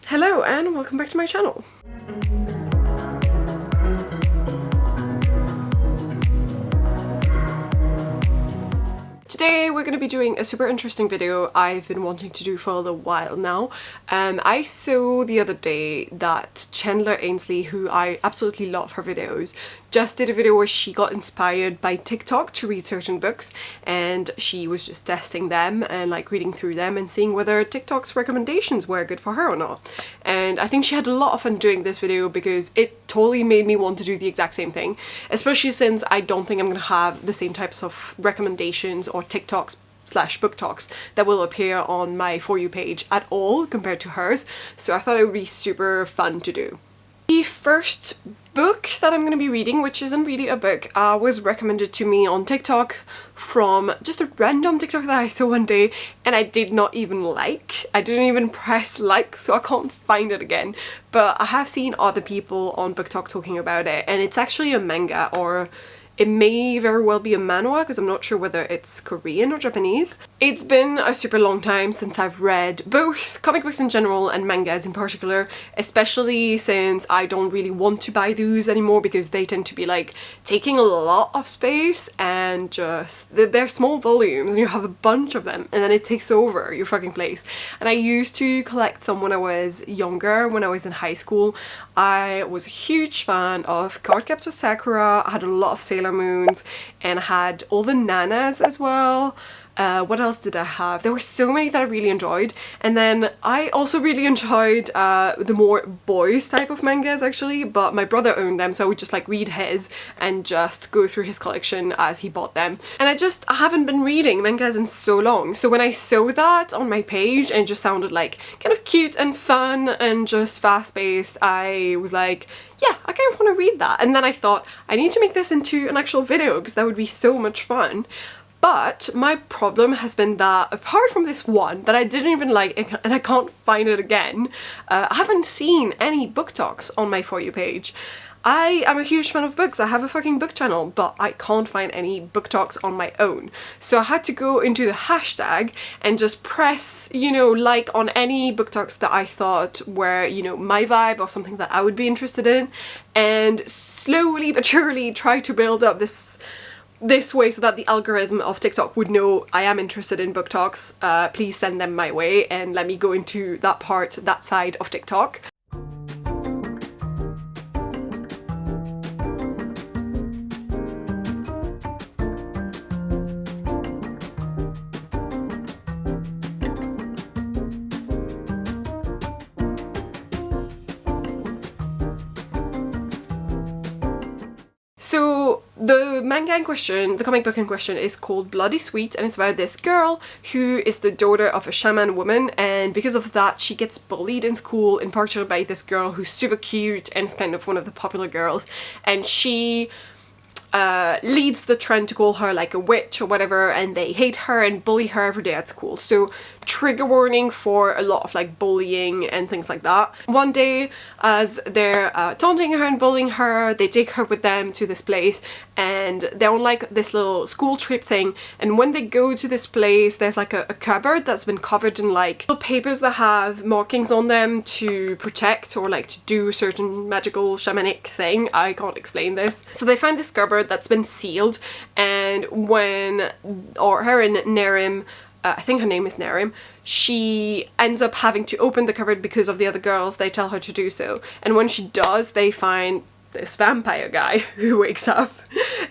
Hello and welcome back to my channel. Today we're going to be doing a super interesting video I've been wanting to do for a little while now. I saw the other day that Chandler Ainsley, who I absolutely love her videos, just did a video where she got inspired by TikTok to read certain books, and she was just testing them and like reading through them and seeing whether TikTok's recommendations were good for her or not. And I think she had a lot of fun doing this video because it totally made me want to do the exact same thing, especially since I don't think I'm gonna have the same types of recommendations or TikToks / book talks that will appear on my For You page at all compared to hers, so I thought it would be super fun to do. The first book that I'm going to be reading, which isn't really a book, was recommended to me on TikTok from just a random TikTok that I saw one day, and I did not even like. I didn't even press like, so I can't find it again. But I have seen other people on BookTok talking about it, and it's actually a manga, or it may very well be a manhwa because I'm not sure whether it's Korean or Japanese. It's been a super long time since I've read both comic books in general and mangas in particular, especially since I don't really want to buy those anymore because they tend to be like taking a lot of space, and just they're small volumes and you have a bunch of them and then it takes over your fucking place. And I used to collect some when I was younger, when I was in high school. I was a huge fan of Cardcaptor Sakura. I had a lot of Sailor Moons and I had all the Nanas as well. What else did I have? There were so many that I really enjoyed, and then I also really enjoyed the more boys type of mangas actually, but my brother owned them, so I would just like read his and just go through his collection as he bought them. And I haven't been reading mangas in so long, so when I saw that on my page and it just sounded like kind of cute and fun and just fast-paced, I was like, yeah, I kind of want to read that. And then I thought I need to make this into an actual video because that would be so much fun. But my problem has been that apart from this one that I didn't even like and I can't find it again, I haven't seen any book talks on my For You page. I am a huge fan of books. I have a fucking book channel, but I can't find any book talks on my own. So I had to go into the hashtag and just press, like on any book talks that I thought were, my vibe or something that I would be interested in, and slowly but surely try to build up this way so that the algorithm of TikTok would know I am interested in book talks. Please send them my way and let me go into that side of TikTok. So the manga in question, the comic book in question, is called Bloody Sweet, and it's about this girl who is the daughter of a shaman woman, and because of that she gets bullied in school, in particular by this girl who's super cute and is kind of one of the popular girls, and she leads the trend to call her like a witch or whatever, and they hate her and bully her every day at school. So trigger warning for a lot of like bullying and things like that. One day, as they're taunting her and bullying her, they take her with them to this place, and they're on like this little school trip thing, and when they go to this place there's like a cupboard that's been covered in like little papers that have markings on them to protect or like to do a certain magical shamanic thing. I can't explain this. So they find this cupboard that's been sealed, and her and Nerim, I think her name is Nerim, she ends up having to open the cupboard because of the other girls. They tell her to do so, and when she does, they find this vampire guy who wakes up.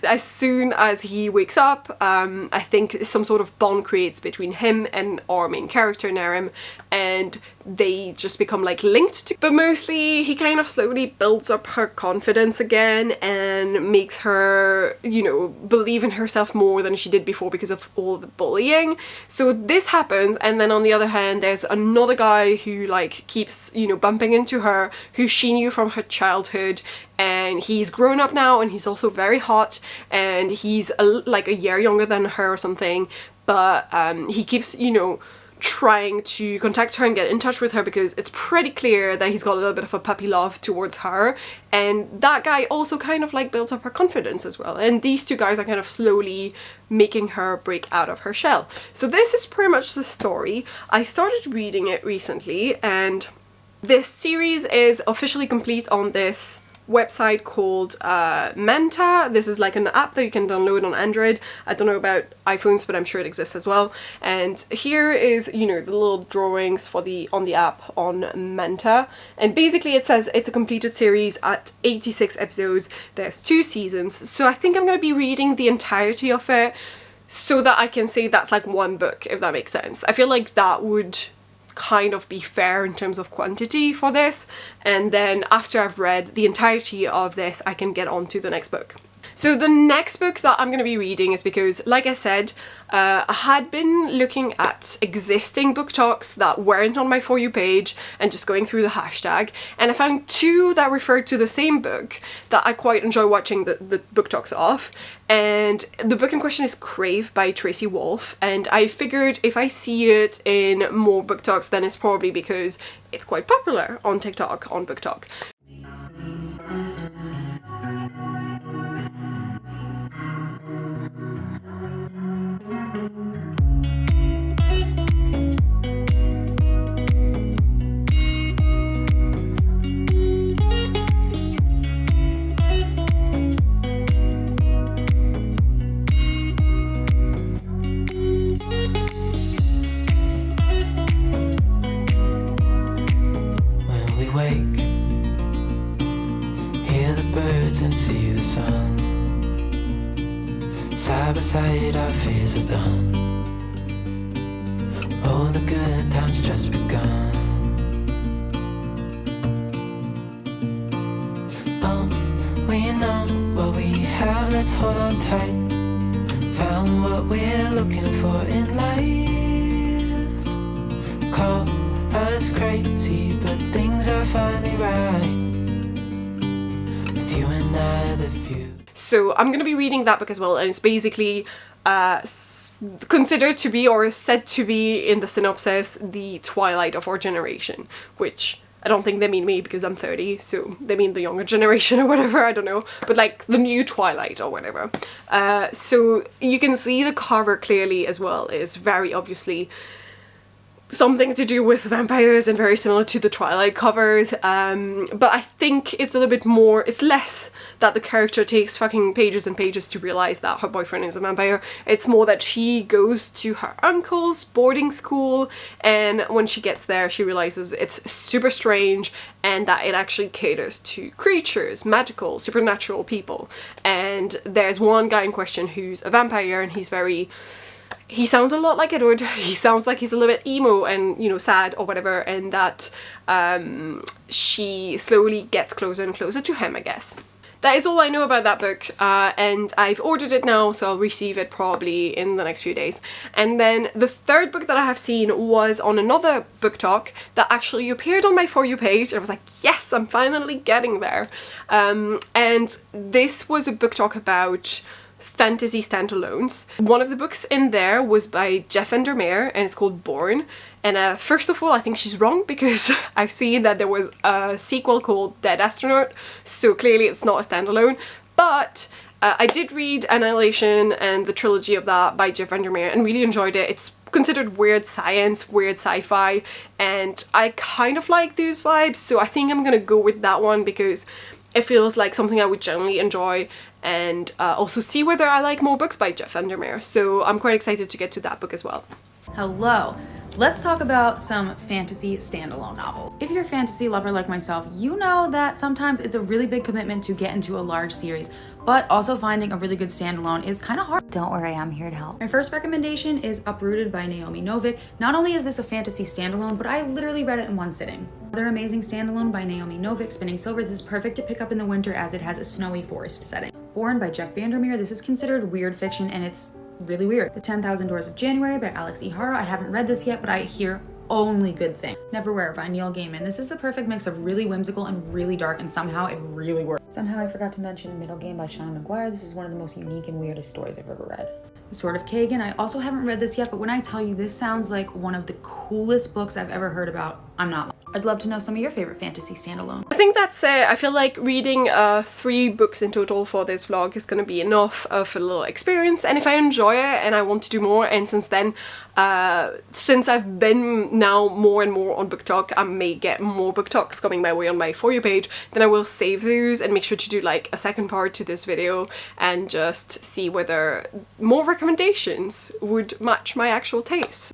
As soon as he wakes up, I think some sort of bond creates between him and our main character Nerim, and they just become like linked to, but mostly he kind of slowly builds up her confidence again and makes her, believe in herself more than she did before because of all the bullying. So this happens, and then on the other hand there's another guy who like keeps, bumping into her, who she knew from her childhood, and he's grown up now and he's also very hot, and he's like a year younger than her or something, but he keeps, trying to contact her and get in touch with her because it's pretty clear that he's got a little bit of a puppy love towards her, and that guy also kind of like builds up her confidence as well, and these two guys are kind of slowly making her break out of her shell. So this is pretty much the story. I started reading it recently, and This series is officially complete on this website called Menta. This is like an app that you can download on Android. I don't know about iPhones, but I'm sure it exists as well. And here is, you know, the little drawings for on the app on Menta. And basically it says it's a completed series at 86 episodes. There's 2 seasons. So I think I'm going to be reading the entirety of it so that I can say that's like one book, if that makes sense. I feel like that would kind of be fair in terms of quantity for this, and then after I've read the entirety of this I can get on to the next book. So the next book that I'm going to be reading is because, like I said, I had been looking at existing book talks that weren't on my For You page and just going through the hashtag, and I found 2 that referred to the same book that I quite enjoy watching the book talks of. And the book in question is Crave by Tracy Wolfe, and I figured if I see it in more book talks then it's probably because it's quite popular on TikTok, on book talk. And see the sun. Side by side our fears are done. All the good times just begun. We know what we have, let's hold on tight. Found what we're looking for in life. Call us crazy, but things are finally right. You and I, the view. So I'm going to be reading that book as well, and it's basically considered to be, or said to be in the synopsis, the Twilight of our generation, which I don't think they mean me because I'm 30, so they mean the younger generation or whatever, I don't know, but like the new Twilight or whatever. So you can see the cover clearly as well is very obviously something to do with vampires and very similar to the Twilight covers, but I think it's a little bit more, it's less that the character takes fucking pages and pages to realize that her boyfriend is a vampire. It's more that she goes to her uncle's boarding school, and when she gets there she realizes it's super strange and that it actually caters to creatures, magical, supernatural people. And there's one guy in question who's a vampire, and he sounds a lot like Edward. He sounds like he's a little bit emo and, you know, sad or whatever, and that she slowly gets closer and closer to him, I guess. That is all I know about that book, and I've ordered it now, so I'll receive it probably in the next few days. And then the third book that I have seen was on another book talk that actually appeared on my For You page, and I was like, yes, I'm finally getting there. And this was a book talk about fantasy standalones. One of the books in there was by Jeff Vandermeer, and it's called Born. And first of all, I think she's wrong because I've seen that there was a sequel called Dead Astronaut, so clearly it's not a standalone. But I did read Annihilation and the trilogy of that by Jeff Vandermeer and really enjoyed it. It's considered weird science, weird sci-fi, and I kind of like those vibes, so I think I'm gonna go with that one because it feels like something I would generally enjoy, and also see whether I like more books by Jeff Vandermeer. So I'm quite excited to get to that book as well. Hello. Let's talk about some fantasy standalone novels. If you're a fantasy lover like myself, you know that sometimes it's a really big commitment to get into a large series, but also finding a really good standalone is kind of hard. Don't worry, I'm here to help. My first recommendation is Uprooted by Naomi Novik. Not only is this a fantasy standalone, but I literally read it in one sitting. Another amazing standalone by Naomi Novik, Spinning Silver. This is perfect to pick up in the winter as it has a snowy forest setting. Born by Jeff Vandermeer. This is considered weird fiction, and it's really weird. The 10,000 Doors of January by Alex E. Hara. I haven't read this yet, but I hear only good things. Neverwhere by Neil Gaiman. This is the perfect mix of really whimsical and really dark, and somehow it really works. Somehow I forgot to mention Middle Game by Sean McGuire. This is one of the most unique and weirdest stories I've ever read. The Sword of Kagan. I also haven't read this yet, but when I tell you this sounds like one of the coolest books I've ever heard about, I'm not lying. I'd love to know some of your favorite fantasy standalone. I think that's it. I feel like reading 3 books in total for this vlog is gonna be enough of a little experience, and if I enjoy it and I want to do more, and since then, since I've been now more and more on BookTok, I may get more BookToks coming my way on my For You page, then I will save those and make sure to do like a second part to this video and just see whether more recommendations would match my actual taste.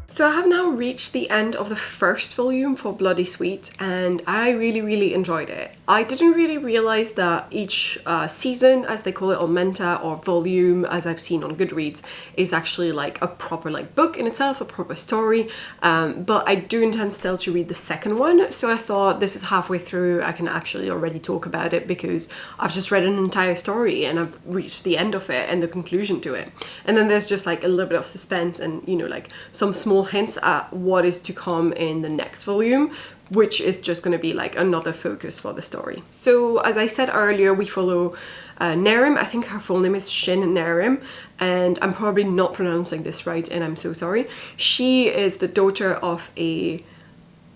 So I have now reached the end of the first volume for Bloody Sweet, and I really enjoyed it. I didn't really realize that each season, as they call it on Menta, or volume as I've seen on Goodreads, is actually like a proper like book in itself, a proper story, but I do intend still to read the second one, so I thought this is halfway through, I can actually already talk about it because I've just read an entire story and I've reached the end of it and the conclusion to it. And then there's just like a little bit of suspense and, you know, like some small hints at what is to come in the next volume, which is just going to be like another focus for the story. So as I said earlier, we follow Narim. I think her full name is Shin Narim, and I'm probably not pronouncing this right and I'm so sorry. She is the daughter of a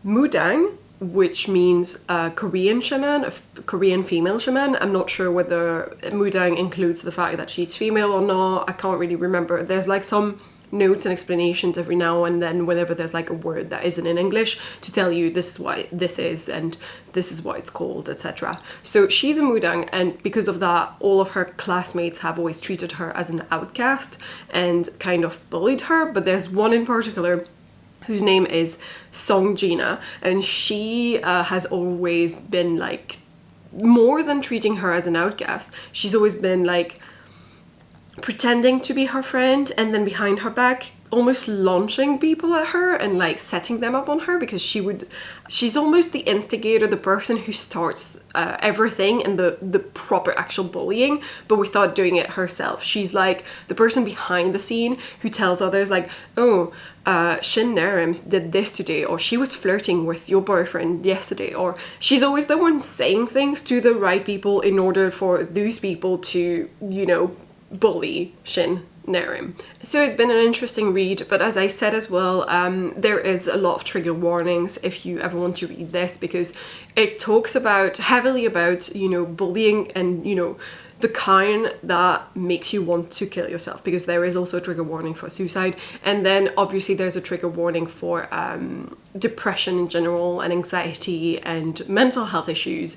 Mudang, which means a Korean shaman, a Korean female shaman. I'm not sure whether Mudang includes the fact that she's female or not. I can't really remember. There's like some notes and explanations every now and then whenever there's like a word that isn't in English to tell you this is what this is and this is what it's called, etc. So she's a Mudang, and because of that all of her classmates have always treated her as an outcast and kind of bullied her, but there's one in particular whose name is Songjina, and she has always been like, more than treating her as an outcast, she's always been like pretending to be her friend and then behind her back almost launching people at her and like setting them up on her, because she's almost the instigator, the person who starts everything and the proper actual bullying, but without doing it herself. She's like the person behind the scene who tells others like, oh, Shin Narim did this today, or she was flirting with your boyfriend yesterday, or she's always the one saying things to the right people in order for those people to, you know, bully Shin Narim. So it's been an interesting read, but as I said as well, there is a lot of trigger warnings if you ever want to read this, because it talks heavily about, you know, bullying and, you know, the kind that makes you want to kill yourself, because there is also a trigger warning for suicide, and then obviously there's a trigger warning for depression in general and anxiety and mental health issues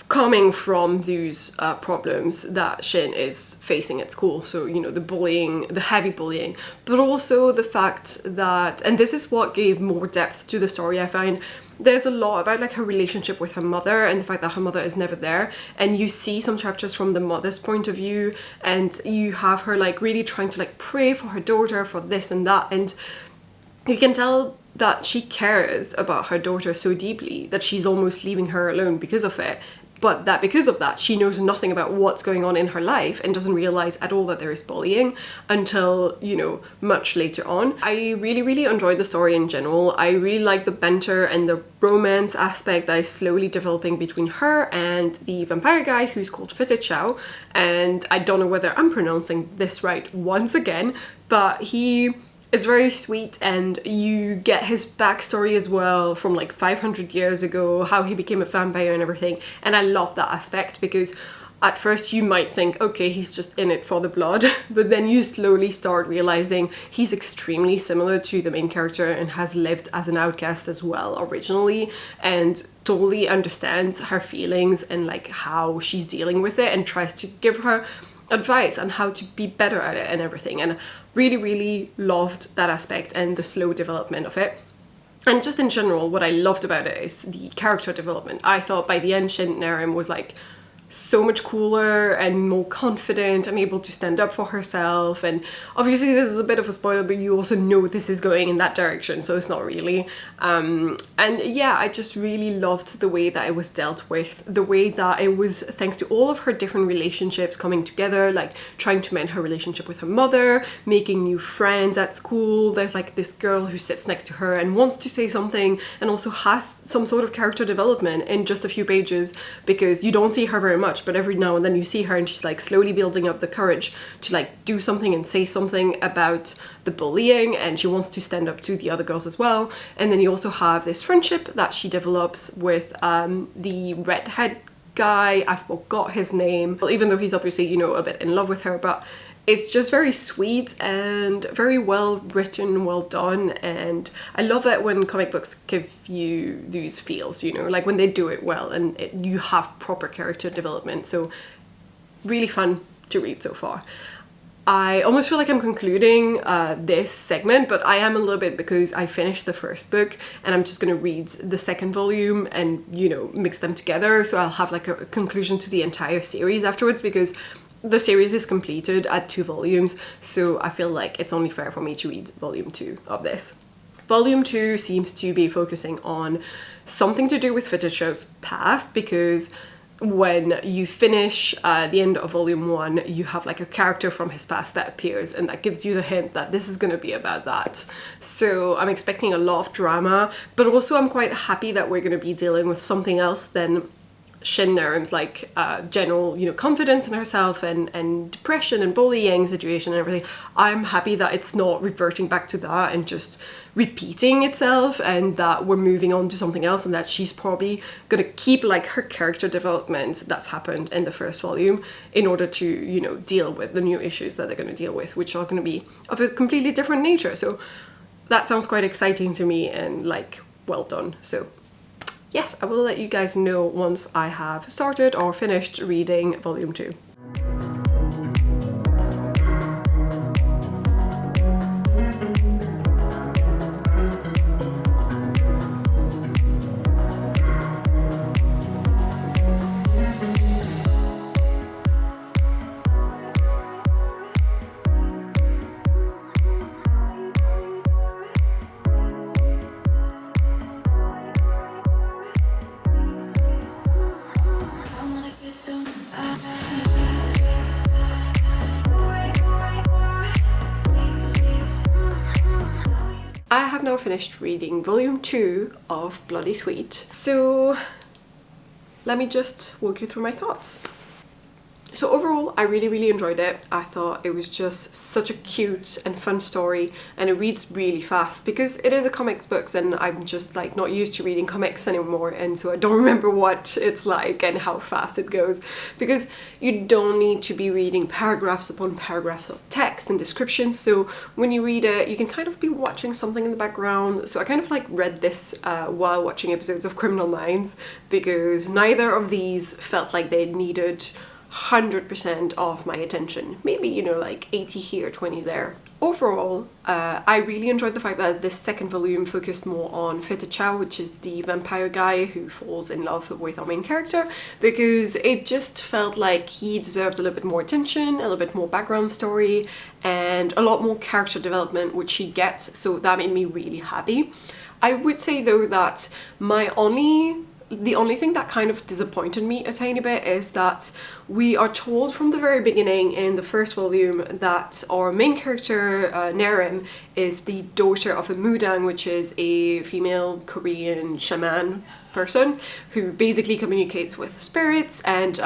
coming from these problems that Shin is facing at school. So, you know, the bullying, the heavy bullying, but also the fact that, and this is what gave more depth to the story, I find, there's a lot about like her relationship with her mother and the fact that her mother is never there, and you see some chapters from the mother's point of view, and you have her like really trying to like pray for her daughter for this and that, and you can tell that she cares about her daughter so deeply that she's almost leaving her alone because of it, but that because of that she knows nothing about what's going on in her life and doesn't realize at all that there is bullying until, you know, much later on. I really enjoyed the story in general. I really like the banter and the romance aspect that is slowly developing between her and the vampire guy who's called Fitichao, and I don't know whether I'm pronouncing this right once again, but he is very sweet, and you get his backstory as well from like 500 years ago, how he became a vampire and everything, and I love that aspect because at first you might think, okay, he's just in it for the blood, but then you slowly start realizing he's extremely similar to the main character and has lived as an outcast as well originally, and totally understands her feelings and like how she's dealing with it, and tries to give her advice on how to be better at it and everything. And really loved that aspect and the slow development of it. And just in general, what I loved about it is the character development. I thought by the end Shin Narim was like so much cooler and more confident and able to stand up for herself. And obviously this is a bit of a spoiler, but you also know this is going in that direction, so it's not really. And yeah, I just really loved the way that it was dealt with, the way that it was, thanks to all of her different relationships coming together, like trying to mend her relationship with her mother, making new friends at school. There's like this girl who sits next to her and wants to say something, and also has some sort of character development in just a few pages, because you don't see her very much, but every now and then you see her and she's like slowly building up the courage to like do something and say something about the bullying, and she wants to stand up to the other girls as well. And then you also have this friendship that she develops with the redhead guy. I forgot his name, well, even though he's obviously, you know, a bit in love with her, but it's just very sweet and very well written, well done. And I love it when comic books give you these feels, you know, like when they do it well and you have proper character development. So really fun to read so far. I almost feel like I'm concluding this segment, but I am a little bit, because I finished the first book and I'm just going to read the second volume and, you know, mix them together. So I'll have like a conclusion to the entire series afterwards, because the series is completed at 2 volumes, so I feel like it's only fair for me to read volume 2 of this. Volume 2 seems to be focusing on something to do with Fittershaw's past, because when you finish the end of volume 1, you have like a character from his past that appears, and that gives you the hint that this is going to be about that. So I'm expecting a lot of drama, but also I'm quite happy that we're going to be dealing with something else than Shin Narim's like general, you know, confidence in herself and depression and bullying situation and everything. I'm happy that it's not reverting back to that and just repeating itself, and that we're moving on to something else, and that she's probably gonna keep like her character development that's happened in the first volume in order to, you know, deal with the new issues that they're gonna deal with, which are gonna be of a completely different nature. So that sounds quite exciting to me and like well done. So yes, I will let you guys know once I have started or finished reading volume 2. I have now finished reading volume 2 of Bloody Sweet. So let me just walk you through my thoughts. So overall, I really enjoyed it. I thought it was just such a cute and fun story, and it reads really fast because it is a comics books, and I'm just like not used to reading comics anymore, and so I don't remember what it's like and how fast it goes, because you don't need to be reading paragraphs upon paragraphs of text and descriptions. So when you read it, you can kind of be watching something in the background. So I kind of like read this while watching episodes of Criminal Minds, because neither of these felt like they needed 100% of my attention. Maybe, you know, like 80 here, 20 there. Overall, I really enjoyed the fact that this second volume focused more on Fete Chow, which is the vampire guy who falls in love with our main character, because it just felt like he deserved a little bit more attention, a little bit more background story, and a lot more character development, which he gets, so that made me really happy. I would say though that the only thing that kind of disappointed me a tiny bit is that we are told from the very beginning in the first volume that our main character, Narim, is the daughter of a Mudang, which is a female Korean shaman person who basically communicates with spirits, and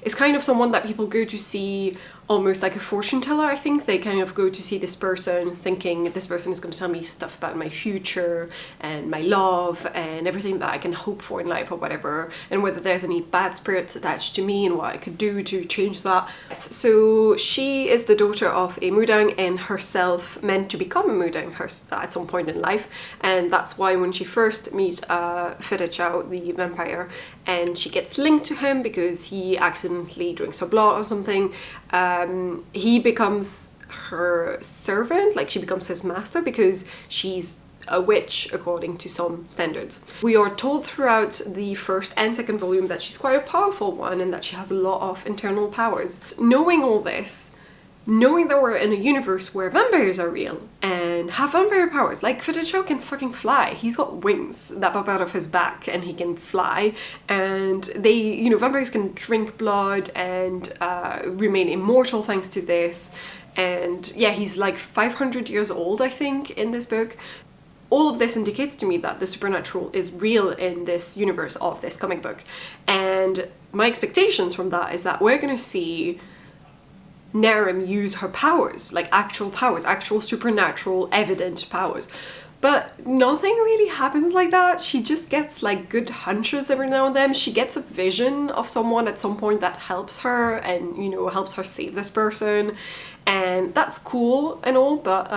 is kind of someone that people go to see almost like a fortune teller, I think. They kind of go to see this person thinking this person is going to tell me stuff about my future and my love and everything that I can hope for in life or whatever, and whether there's any bad spirits attached to me and what I could do to change that. So she is the daughter of a Mudang and herself meant to become a Mudang at some point in life, and that's why when she first meets Fidechao, the vampire, and she gets linked to him because he accidentally drinks her blood or something, he becomes her servant, like she becomes his master because she's a witch according to some standards. We are told throughout the first and second volume that she's quite a powerful one and that she has a lot of internal powers. Knowing all this, knowing that we're in a universe where vampires are real and have vampire powers, like Fidechao can fucking fly. He's got wings that pop out of his back and he can fly, and they, you know, vampires can drink blood and remain immortal thanks to this. And yeah, he's like 500 years old, I think, in this book. All of this indicates to me that the supernatural is real in this universe of this comic book. And my expectations from that is that we're gonna see Narum use her powers, like actual powers, actual supernatural evident powers. But nothing really happens like that. She just gets like good hunches every now and then. She gets a vision of someone at some point that helps her and, you know, helps her save this person. And that's cool and all, but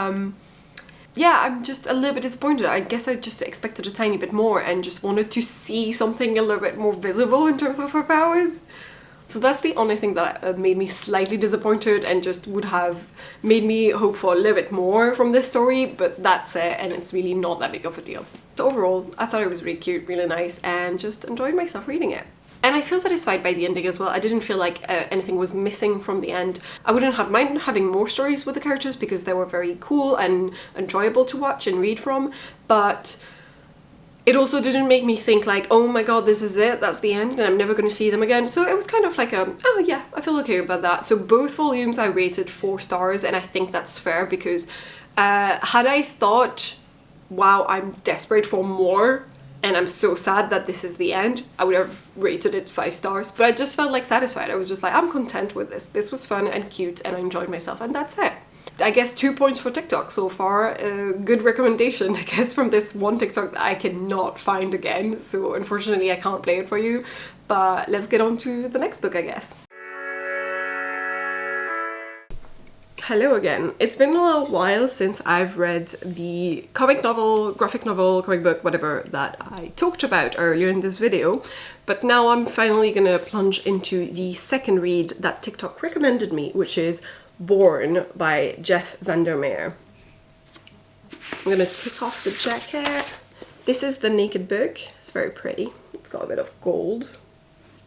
yeah, I'm just a little bit disappointed. I guess I just expected a tiny bit more and just wanted to see something a little bit more visible in terms of her powers. So that's the only thing that made me slightly disappointed and just would have made me hope for a little bit more from this story, but that's it, and it's really not that big of a deal. So overall, I thought it was really cute, really nice, and just enjoyed myself reading it. And I feel satisfied by the ending as well. I didn't feel like anything was missing from the end. I wouldn't have minded having more stories with the characters because they were very cool and enjoyable to watch and read from, but it also didn't make me think like, oh my god, this is it, that's the end, and I'm never going to see them again. So it was kind of like oh yeah, I feel okay about that. So both volumes I rated 4 stars, and I think that's fair because had I thought, wow, I'm desperate for more, and I'm so sad that this is the end, I would have rated it 5 stars. But I just felt like satisfied. I was just like, I'm content with this. This was fun and cute and I enjoyed myself, and that's it. I guess 2 points for TikTok so far. Good recommendation, I guess, from this one TikTok that I cannot find again. So unfortunately I can't play it for you. But let's get on to the next book, I guess. Hello again. It's been a little while since I've read the comic novel, graphic novel, comic book, whatever that I talked about earlier in this video, but now I'm finally gonna plunge into the second read that TikTok recommended me, which is Born by Jeff Vandermeer. I'm gonna take off the jacket. This is the naked book. It's very pretty. It's got a bit of gold.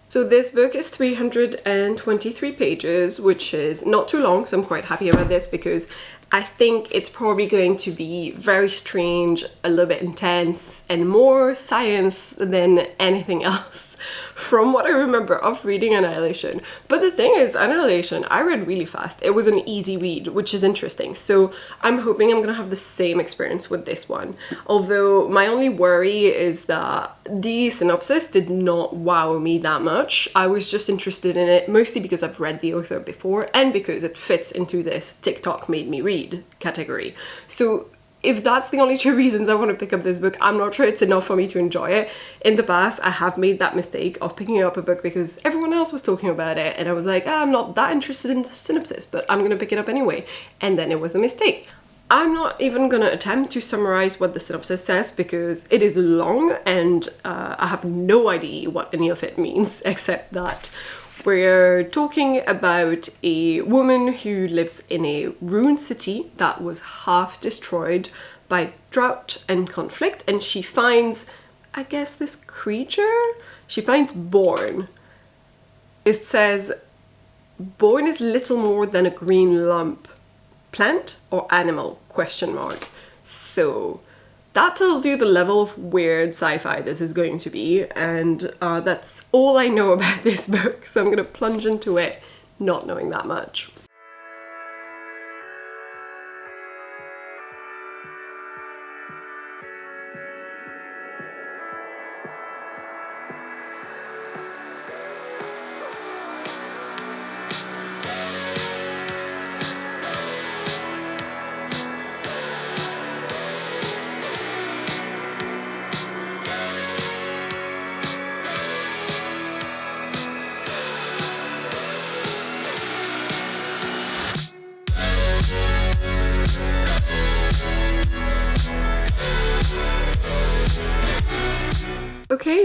So this book is 323 pages, which is not too long, so I'm quite happy about this because I think it's probably going to be very strange, a little bit intense, and more science than anything else from what I remember of reading Annihilation. But the thing is, Annihilation, I read really fast. It was an easy read, which is interesting. So I'm hoping I'm gonna have the same experience with this one. Although my only worry is that the synopsis did not wow me that much. I was just interested in it mostly because I've read the author before and because it fits into this TikTok made me read category. So if that's the only 2 reasons I want to pick up this book, I'm not sure it's enough for me to enjoy it. In the past, I have made that mistake of picking up a book because everyone else was talking about it and I was like, I'm not that interested in the synopsis, but I'm gonna pick it up anyway. And then it was a mistake. I'm not even gonna attempt to summarize what the synopsis says because it is long and I have no idea what any of it means, except that we're talking about a woman who lives in a ruined city that was half destroyed by drought and conflict, and she finds, I guess, this creature? She finds Born. It says, Born is little more than a green lump. Plant or animal? Question mark. So that tells you the level of weird sci-fi this is going to be, and that's all I know about this book, so I'm gonna plunge into it not knowing that much.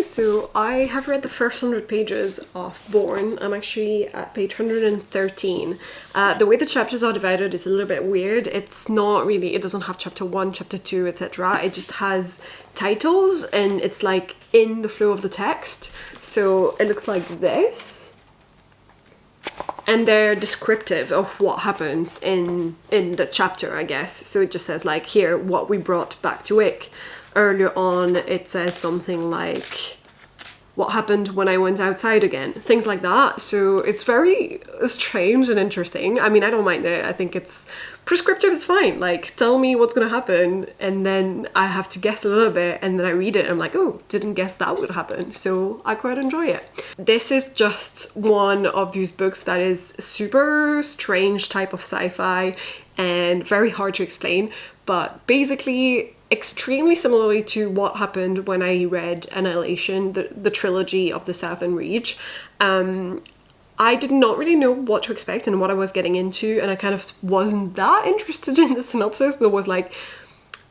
Okay, so I have read the first 100 pages of Born. I'm actually at page 113. The way the chapters are divided is a little bit weird. It's not really, it doesn't have chapter 1, chapter 2, etc. It just has titles and it's like in the flow of the text. So it looks like this. And they're descriptive of what happens in the chapter, I guess. So it just says like, here, what we brought back to Wick. Earlier on, it says something like, what happened when I went outside again? Things like that. So it's very strange and interesting. I mean, I don't mind it. I think it's prescriptive, it's fine. Like, tell me what's going to happen, and then I have to guess a little bit, and then I read it and I'm like, oh, didn't guess that would happen. So I quite enjoy it. This is just one of these books that is super strange type of sci-fi and very hard to explain, but basically extremely similarly to what happened when I read Annihilation, the trilogy of the Southern Reach. I did not really know what to expect and what I was getting into, and I kind of wasn't that interested in the synopsis, but was like,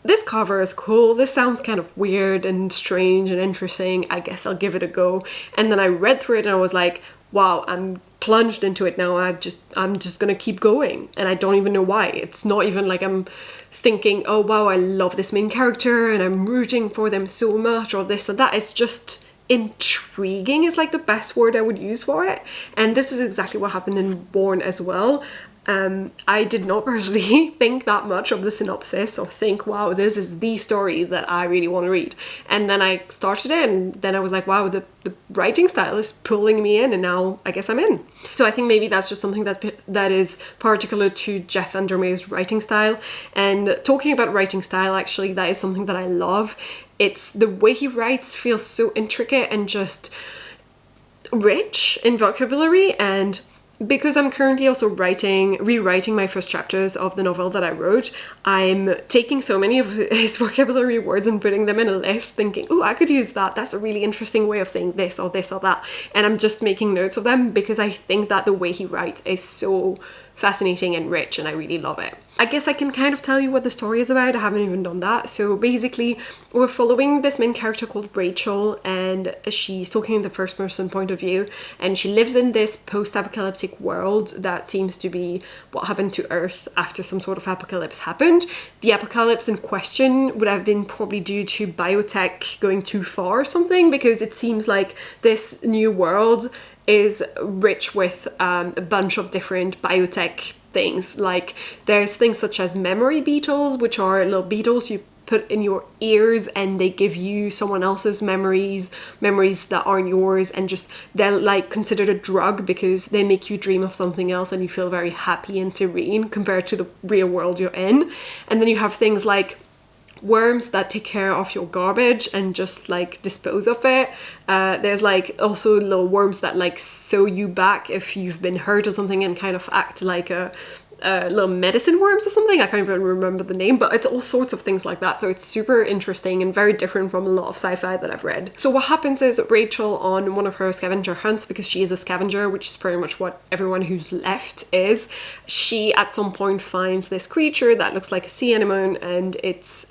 this cover is cool, this sounds kind of weird and strange and interesting, I guess I'll give it a go. And then I read through it and I was like, wow, I'm plunged into it now. I'm just gonna keep going, and I don't even know why. It's not even like I'm thinking, oh wow, I love this main character and I'm rooting for them so much or this or that. It's just intriguing is like the best word I would use for it, and this is exactly what happened in Born as well. I did not personally think that much of the synopsis or think, wow, this is the story that I really want to read. And then I started it, and then I was like, wow, the writing style is pulling me in, and now I guess I'm in. So I think maybe that's just something that is particular to Jeff Vandermeer's writing style. And talking about writing style, actually, that is something that I love. It's the way he writes feels so intricate and just rich in vocabulary, and because I'm currently also rewriting my first chapters of the novel that I wrote, I'm taking so many of his vocabulary words and putting them in a list, thinking, oh, I could use that. That's a really interesting way of saying this or that. And I'm just making notes of them because I think that the way he writes is so fascinating and rich, and I really love it. I guess I can kind of tell you what the story is about. I haven't even done that. So basically, we're following this main character called Rachel, and she's talking in the first person point of view, and she lives in this post-apocalyptic world that seems to be what happened to Earth after some sort of apocalypse happened. The apocalypse in question would have been probably due to biotech going too far or something, because it seems like this new world is rich with a bunch of different biotech things. Like, there's things such as memory beetles, which are little beetles you put in your ears and they give you someone else's memories that aren't yours, and just they're like considered a drug because they make you dream of something else and you feel very happy and serene compared to the real world you're in. And then you have things like worms that take care of your garbage and just like dispose of it. There's like also little worms that like sew you back if you've been hurt or something and kind of act like a little medicine worms or something. I can't even remember the name, but it's all sorts of things like that. So it's super interesting and very different from a lot of sci-fi that I've read. So what happens is Rachel, on one of her scavenger hunts, because she is a scavenger, which is pretty much what everyone who's left is, she at some point finds this creature that looks like a sea anemone, and it's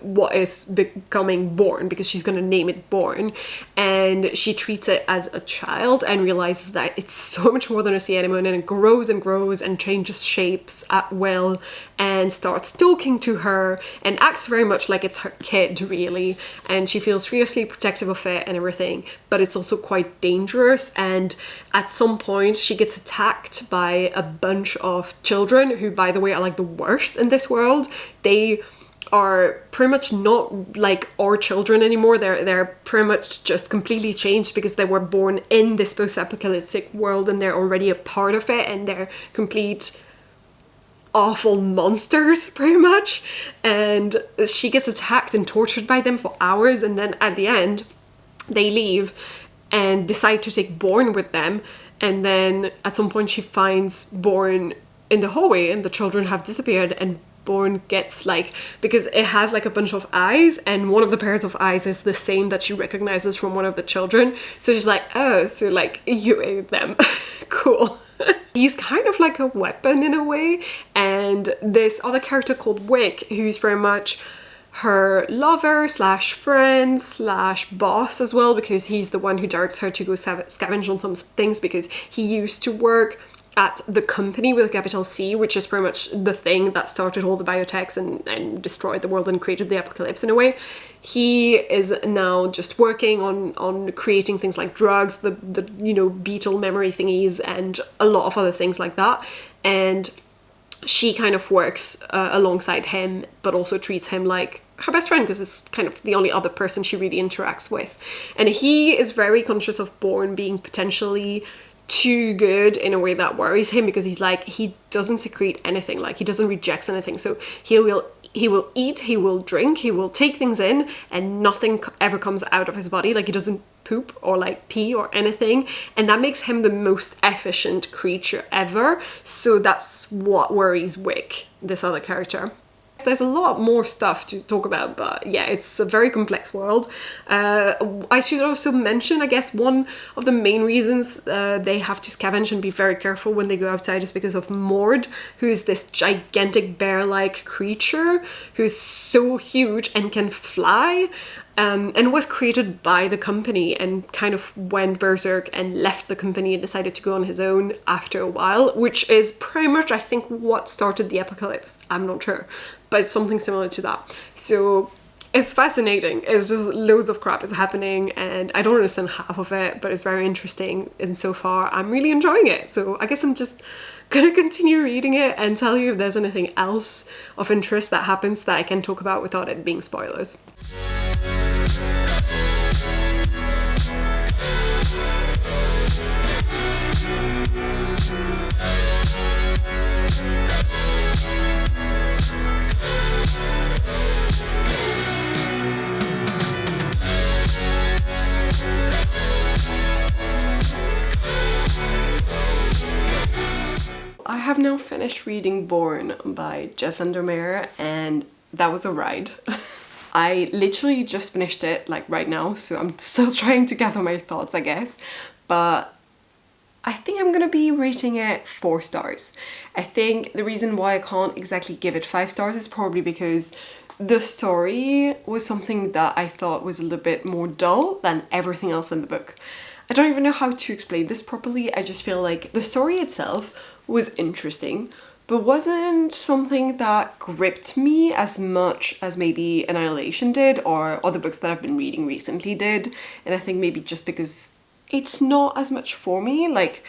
what is becoming Born, because she's going to name it Born. And she treats it as a child and realizes that it's so much more than a sea anemone, and it grows and changes shape at will and starts talking to her and acts very much like it's her kid, really, and she feels fiercely protective of it and everything, but it's also quite dangerous. And at some point she gets attacked by a bunch of children who, by the way, are like the worst in this world. They are pretty much not like our children anymore. They're pretty much just completely changed because they were born in this post-apocalyptic world and they're already a part of it, and they're complete awful monsters pretty much. And she gets attacked and tortured by them for hours, and then at the end they leave and decide to take Born with them. And then at some point she finds Born in the hallway and the children have disappeared, and Born gets like, because it has like a bunch of eyes, and one of the pairs of eyes is the same that she recognizes from one of the children. So she's like, oh, so like you ate them. Cool. He's kind of like a weapon in a way. And this other character called Wick, who's very much her lover slash friend slash boss as well, because he's the one who directs her to go scavenge on some things, because he used to work at the company with a capital C, which is pretty much the thing that started all the biotechs and destroyed the world and created the apocalypse in a way. He is now just working on creating things like drugs, the beetle memory thingies, and a lot of other things like that. And she kind of works alongside him, but also treats him like her best friend, because it's kind of the only other person she really interacts with. And he is very conscious of Bourne being potentially too good in a way that worries him, because he's like, he doesn't secrete anything, like he doesn't reject anything, so he will eat, he will drink, he will take things in, and nothing ever comes out of his body. Like he doesn't poop or like pee or anything, and that makes him the most efficient creature ever. So that's what worries Wick, this other character. There's a lot more stuff to talk about, but yeah, it's a very complex world. I should also mention, I guess, one of the main reasons they have to scavenge and be very careful when they go outside is because of Mord, who is this gigantic bear-like creature who's so huge and can fly. And was created by the company and kind of went berserk and left the company and decided to go on his own after a while, which is pretty much, I think, what started the apocalypse. I'm not sure, but it's something similar to that. So it's fascinating. It's just loads of crap is happening and I don't understand half of it, but it's very interesting, and so far I'm really enjoying it. So I guess I'm just gonna continue reading it and tell you if there's anything else of interest that happens that I can talk about without it being spoilers. I have now finished reading Born by Jeff Vandermeer, and that was a ride. I literally just finished it like right now, so I'm still trying to gather my thoughts, I guess, but I think I'm gonna be rating it 4 stars. I think the reason why I can't exactly give it 5 stars is probably because the story was something that I thought was a little bit more dull than everything else in the book. I don't even know how to explain this properly. I just feel like the story itself was interesting, but wasn't something that gripped me as much as maybe Annihilation did or other books that I've been reading recently did. And I think maybe just because it's not as much for me, like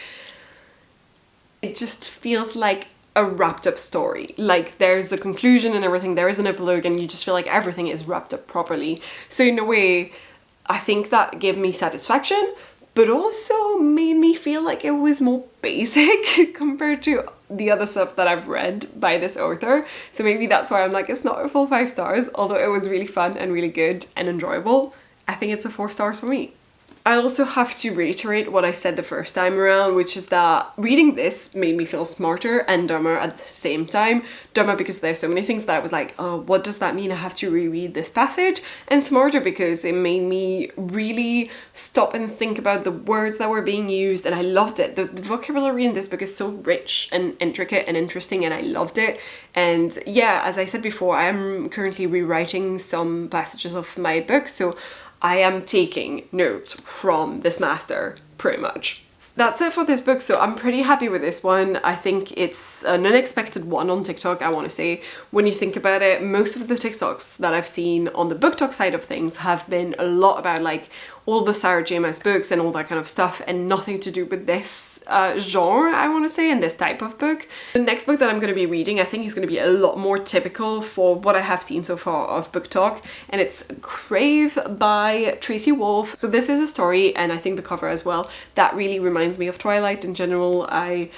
it just feels like a wrapped up story. Like there's a conclusion and everything, there is an epilogue, and you just feel like everything is wrapped up properly. So in a way, I think that gave me satisfaction, but also made me feel like it was more basic compared to the other stuff that I've read by this author. So maybe that's why I'm like, it's not a full 5 stars, although it was really fun and really good and enjoyable. I think it's a 4 stars for me. I also have to reiterate what I said the first time around, which is that reading this made me feel smarter and dumber at the same time. Dumber because there's so many things that I was like, oh, what does that mean? I have to reread this passage. And smarter because it made me really stop and think about the words that were being used, and I loved it. The vocabulary in this book is so rich and intricate and interesting, and I loved it. And yeah, as I said before, I am currently rewriting some passages of my book, so I am taking notes from this master, pretty much. That's it for this book, so I'm pretty happy with this one. I think it's an unexpected one on TikTok, I want to say. When you think about it, most of the TikToks that I've seen on the book talk side of things have been a lot about like all the Sarah J. Maas books and all that kind of stuff, and nothing to do with this genre, I want to say, and this type of book. The next book that I'm going to be reading, I think is going to be a lot more typical for what I have seen so far of book talk, and it's Crave by Tracy Wolfe. So this is a story, and I think the cover as well, that really reminds me of Twilight in general. I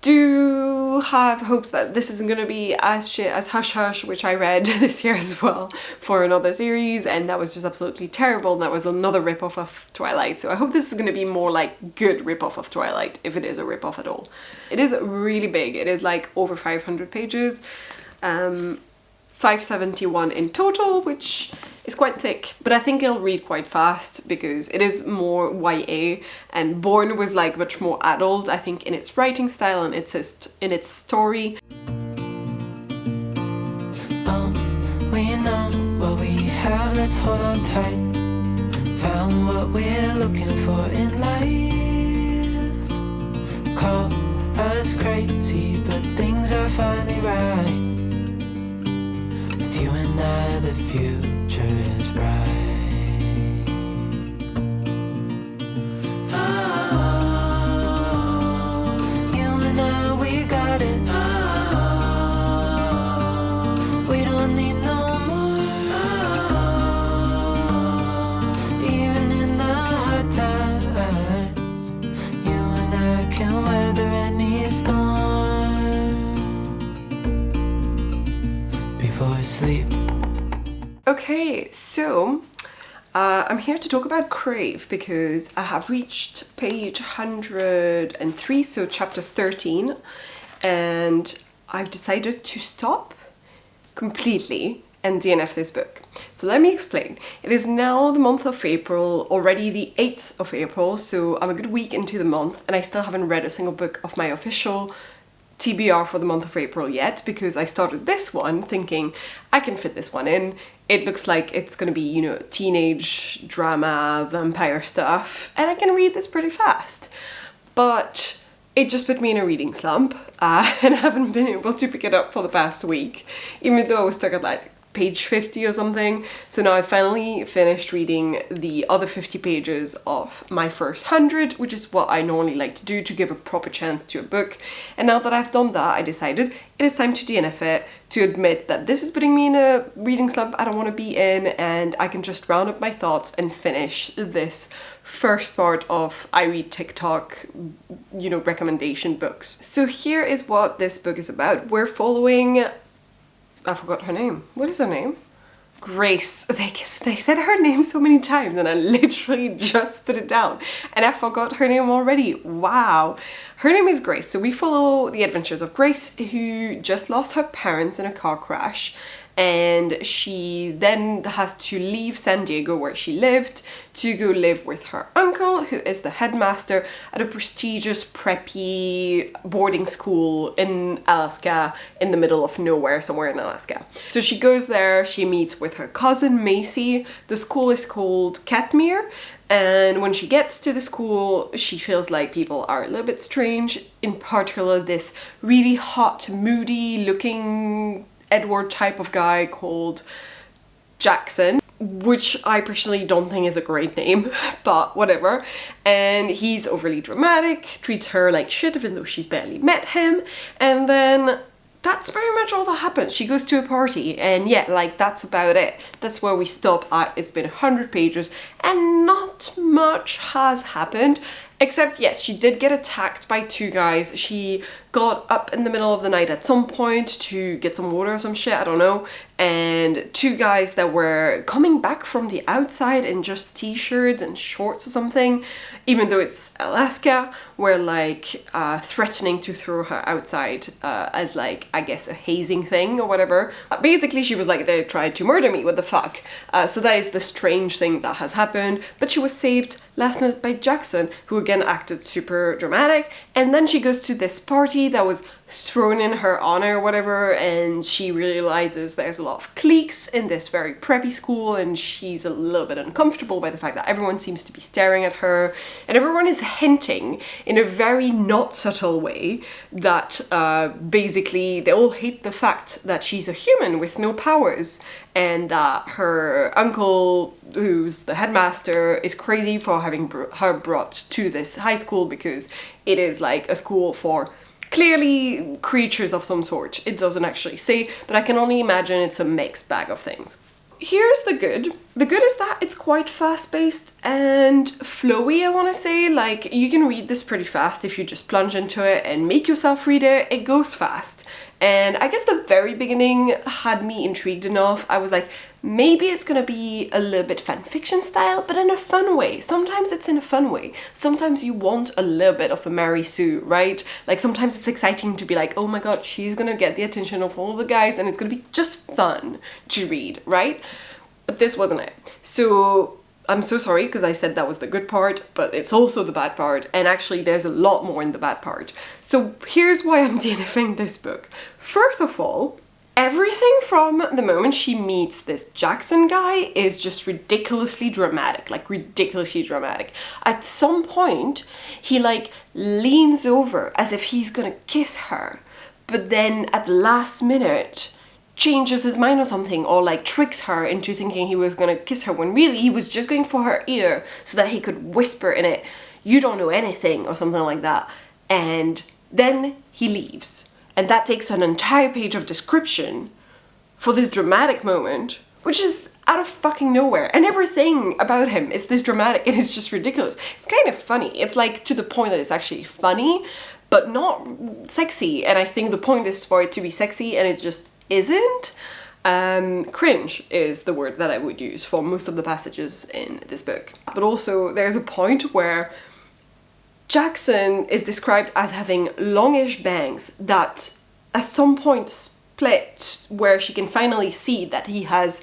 do have hopes that this isn't going to be as shit as Hush Hush, which I read this year as well for another series, and that was just absolutely terrible. That was another ripoff of Twilight, so I hope this is going to be more like good ripoff of Twilight, if it is a ripoff at all. It is really big. It is like over 500 pages, 571 in total, which is quite thick, but I think it'll read quite fast because it is more YA, and Born was like much more adult, I think, in its writing style and in its story. Oh, we know have, let's hold on tight. Found what we're looking for in life. Call us crazy, but things are finally right. With you and I, the future is bright. You and I, we got it. We don't need no more. Even in the hard times, you and I can weather any storm before sleep. Okay, so I'm here to talk about Crave because I have reached page 103, so chapter 13, and I've decided to stop completely and DNF this book. So let me explain. It is now the month of April, already the 8th of April, so I'm a good week into the month and I still haven't read a single book of my official TBR for the month of April yet, because I started this one thinking I can fit this one in. It looks like it's gonna be, you know, teenage drama, vampire stuff, and I can read this pretty fast. But it just put me in a reading slump, and I haven't been able to pick it up for the past week, even though I was stuck at like page 50 or something. So now I finally finished reading the other 50 pages of my first 100, which is what I normally like to do to give a proper chance to a book. And now that I've done that, I decided it is time to DNF it, to admit that this is putting me in a reading slump I don't want to be in, and I can just round up my thoughts and finish this first part of I read TikTok, you know, recommendation books. So here is what this book is about. We're following, I forgot her name. What is her name? Grace. They said her name so many times and I literally just put it down and I forgot her name already. Wow. Her name is Grace. So we follow the adventures of Grace, who just lost her parents in a car crash, and she then has to leave San Diego, where she lived, to go live with her uncle, who is the headmaster at a prestigious preppy boarding school in Alaska, in the middle of nowhere, somewhere in Alaska. So she goes there, she meets with her cousin Macy. The school is called Katmere, and when she gets to the school, she feels like people are a little bit strange, in particular this really hot, moody looking Edward type of guy called Jackson, which I personally don't think is a great name, but whatever. And he's overly dramatic, treats her like shit even though she's barely met him, and then that's very much all that happens. She goes to a party and yeah, like that's about it. That's where we stop at. It's been 100 pages and not much has happened, except yes, she did get attacked by two guys. She got up in the middle of the night at some point to get some water or some shit, I don't know, and two guys that were coming back from the outside in just t-shirts and shorts or something, even though it's Alaska, were like threatening to throw her outside as like, I guess, a hazing thing or whatever. Basically she was like, they tried to murder me, what the fuck. So that is the strange thing that has happened, but she was saved last night by Jackson, who again acted super dramatic, and then she goes to this party that was thrown in her honor or whatever, and she realizes there's a lot of cliques in this very preppy school, and she's a little bit uncomfortable by the fact that everyone seems to be staring at her, and everyone is hinting in a very not subtle way that basically they all hate the fact that she's a human with no powers, and that her uncle, who's the headmaster, is crazy for having her brought to this high school because it is like a school for clearly creatures of some sort. It doesn't actually say, but I can only imagine it's a mixed bag of things. Here's the good. The good is that it's quite fast-paced and flowy, I want to say. Like, you can read this pretty fast if you just plunge into it and make yourself read it. It goes fast. And I guess the very beginning had me intrigued enough. I was like, maybe it's gonna be a little bit fanfiction style, but in a fun way. Sometimes it's in a fun way. Sometimes you want a little bit of a Mary Sue, right? Like sometimes it's exciting to be like, oh my god, she's gonna get the attention of all the guys and it's gonna be just fun to read, right? But this wasn't it. So I'm so sorry because I said that was the good part, but it's also the bad part, and actually there's a lot more in the bad part. So here's why I'm DNFing this book. First of all, Everything from the moment she meets this Jackson guy is just ridiculously dramatic, like ridiculously dramatic. At some point, he like leans over as if he's gonna kiss her, but then at the last minute changes his mind or something, or like tricks her into thinking he was gonna kiss her when really he was just going for her ear so that he could whisper in it, "You don't know anything," or something like that. And then he leaves. And that takes an entire page of description for this dramatic moment, which is out of fucking nowhere. And everything about him is this dramatic and it's just ridiculous. It's kind of funny. It's like to the point that it's actually funny, but not sexy. And I think the point is for it to be sexy and it just isn't. Cringe is the word that I would use for most of the passages in this book. But also there's a point where Jackson is described as having longish bangs that at some point split, where she can finally see that he has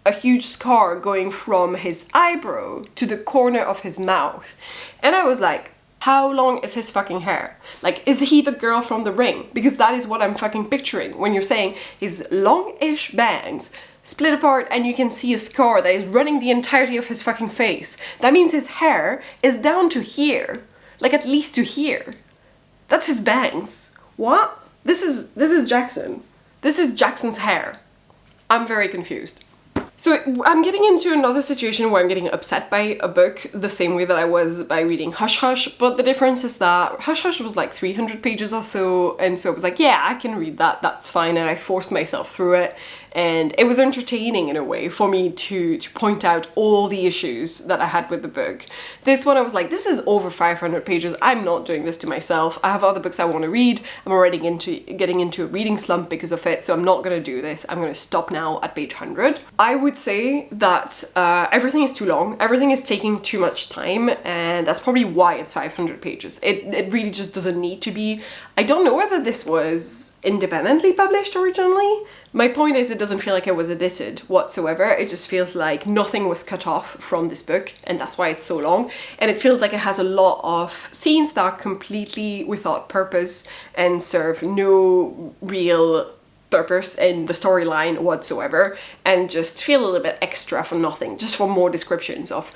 a huge scar going from his eyebrow to the corner of his mouth. And I was like, how long is his fucking hair? Like, is he the girl from The Ring? Because that is what I'm fucking picturing when you're saying his longish bangs split apart and you can see a scar that is running the entirety of his fucking face. That means his hair is down to here. Like at least to here. That's his bangs. What? This is Jackson. This is Jackson's hair. I'm very confused. So I'm getting into another situation where I'm getting upset by a book the same way that I was by reading Hush Hush, but the difference is that Hush Hush was like 300 pages or so, and so I was like, yeah, I can read that, that's fine, and I forced myself through it, and it was entertaining in a way for me to point out all the issues that I had with the book. This one I was like, this is over 500 pages, I'm not doing this to myself, I have other books I want to read, I'm already getting into a reading slump because of it, so I'm not going to do this, I'm going to stop now at page 100. I would say that everything is too long, everything is taking too much time, and that's probably why it's 500 pages. It really just doesn't need to be. I don't know whether this was independently published originally. My point is it doesn't feel like it was edited whatsoever. It just feels like nothing was cut off from this book, and that's why it's so long. And it feels like it has a lot of scenes that are completely without purpose and serve no real purpose in the storyline whatsoever, and just feel a little bit extra for nothing, just for more descriptions of.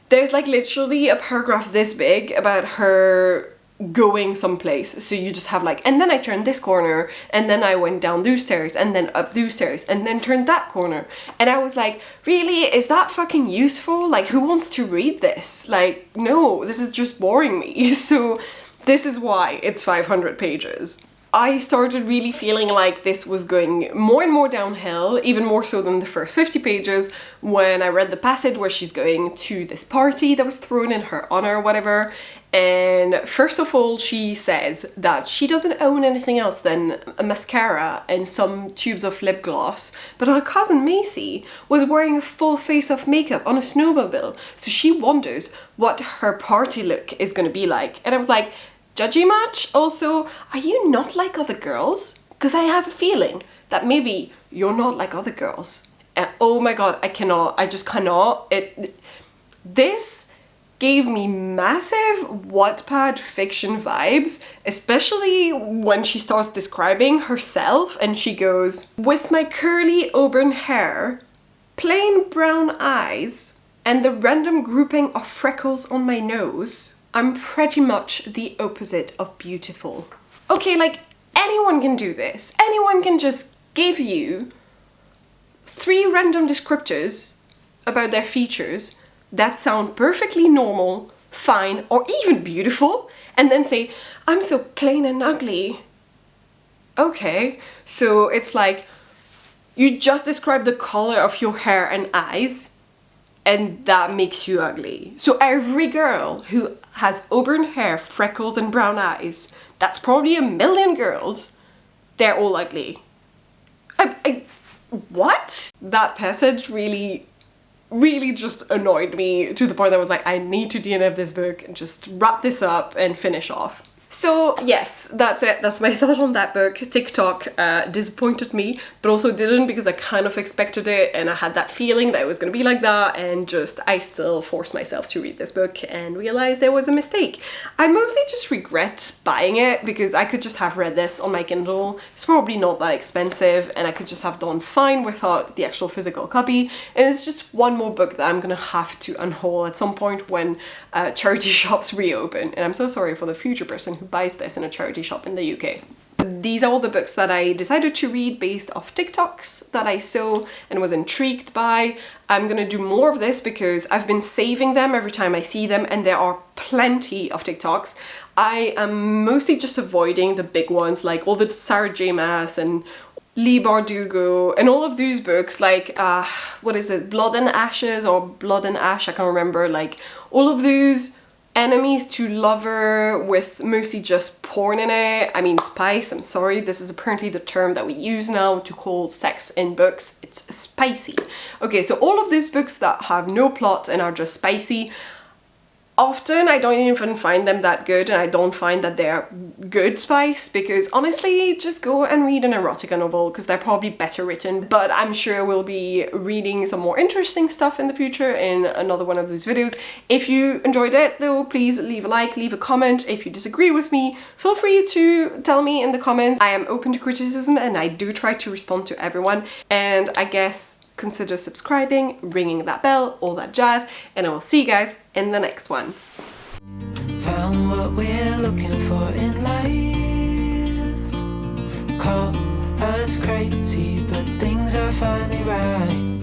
There's like literally a paragraph this big about her going someplace, so you just have like, and then I turned this corner, and then I went down those stairs, and then up those stairs, and then turned that corner, and I was like, really, is that fucking useful? Like, who wants to read this? Like, no, this is just boring me. So this is why it's 500 pages. I started really feeling like this was going more and more downhill, even more so than the first 50 pages, when I read the passage where she's going to this party that was thrown in her honor or whatever. And first of all, she says that she doesn't own anything else than a mascara and some tubes of lip gloss, but her cousin Macy was wearing a full face of makeup on a snowmobile, so she wonders what her party look is gonna be like. And I was like, judgy much? Also, are you not like other girls? Because I have a feeling that maybe you're not like other girls. And oh my god, I just cannot. This gave me massive Wattpad fiction vibes, especially when she starts describing herself and she goes, with my curly auburn hair, plain brown eyes, and the random grouping of freckles on my nose, I'm pretty much the opposite of beautiful. Okay, like, anyone can do this. Anyone can just give you 3 random descriptors about their features that sound perfectly normal, fine, or even beautiful, and then say, I'm so plain and ugly. Okay, so it's like, you just describe the color of your hair and eyes, and that makes you ugly. So every girl who has auburn hair, freckles, and brown eyes, that's probably a million girls, they're all ugly. What? That passage really just annoyed me to the point that I was like, I need to DNF this book and just wrap this up and finish off. So yes, that's it. That's my thought on that book. TikTok disappointed me, but also didn't, because I kind of expected it and I had that feeling that it was going to be like that, and just I still forced myself to read this book and realized there was a mistake. I mostly just regret buying it because I could just have read this on my Kindle. It's probably not that expensive and I could just have done fine without the actual physical copy, and it's just one more book that I'm gonna have to unhaul at some point when charity shops reopen, and I'm so sorry for the future person who buys this in a charity shop in the UK. These are all the books that I decided to read based off TikToks that I saw and was intrigued by. I'm gonna do more of this because I've been saving them every time I see them, and there are plenty of TikToks. I am mostly just avoiding the big ones, like all the Sarah J. Maas and Lee Bardugo and all of these books, like what is it, Blood and Ashes or Blood and Ash, I can't remember, like all of those enemies to lover with mostly just porn in it. I mean spice, I'm sorry, this is apparently the term that we use now to call sex in books. It's spicy. Okay, so all of these books that have no plot and are just spicy, often I don't even find them that good, and I don't find that they're good spice, because honestly, just go and read an erotica novel because they're probably better written. But I'm sure we'll be reading some more interesting stuff in the future in another one of those videos. If you enjoyed it though, please leave a like, leave a comment. If you disagree with me, feel free to tell me in the comments. I am open to criticism and I do try to respond to everyone, and I guess consider subscribing, ringing that bell, all that jazz, and I will see you guys in the next one. Found what we're looking for in life. Call us crazy, but things are finally right.